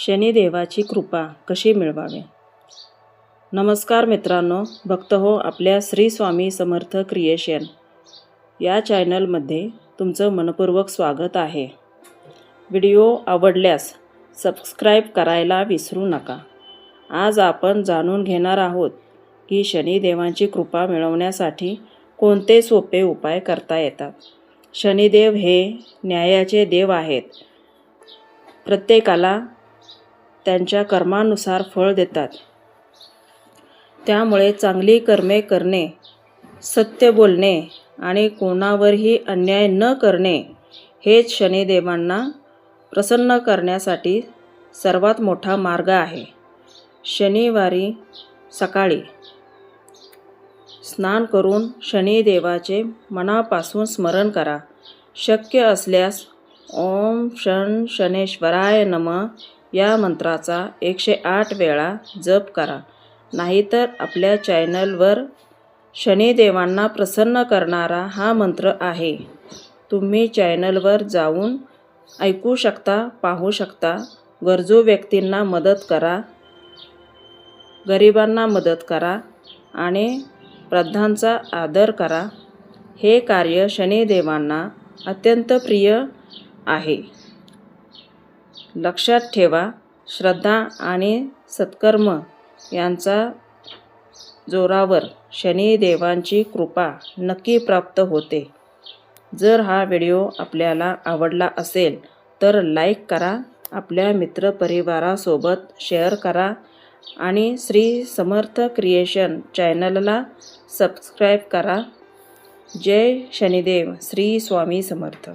शनिदेवाची कृपा कशी मिळवावी। नमस्कार मित्रांनो, भक्त हो आपल्या श्री स्वामी समर्थ क्रिएशन या चॅनलमध्ये तुमचं मनपूर्वक स्वागत आहे। व्हिडिओ आवडल्यास सबस्क्राईब करायला विसरू नका। आज आपण जाणून घेणार आहोत की शनिदेवांची कृपा मिळवण्यासाठी कोणते सोपे उपाय करता येतात। शनिदेव हे न्यायाचे देव आहेत। प्रत्येकाला त्यांच्या कर्मानुसार फळ देतात। त्यामुळे चांगली कर्मे करणे, सत्य बोलणे आणि कोणावरही अन्याय न करणे हेच शनिदेवांना प्रसन्न करण्यासाठी सर्वात मोठा मार्ग आहे। शनिवारी सकाळी स्नान करून शनिदेवाचे मनापासून स्मरण करा। शक्य असल्यास ओम शं शनेश्वराय नमः या मंत्राचा 108 वेळा जप करा। नाहीतर आपल्या चॅनलवर शनिदेवांना प्रसन्न करणारा हा मंत्र आहे, तुम्ही चॅनलवर जाऊन ऐकू शकता, पाहू शकता। गरजू व्यक्तींना मदत करा, गरिबांना मदत करा आणि वृद्धांचा आदर करा। हे कार्य शनिदेवांना अत्यंत प्रिय आहे। लक्षात ठेवा, श्रद्धा आणि सत्कर्म यांचा जोरावर शनिदेवांची कृपा नक्की प्राप्त होते। जर हा व्हिडिओ आपल्याला आवडला असेल तर लाईक करा, आपल्या मित्रपरिवारासोबत शेअर करा आणि श्री समर्थ क्रिएशन चॅनलला सबस्क्राईब करा। जय शनिदेव, श्री स्वामी समर्थ।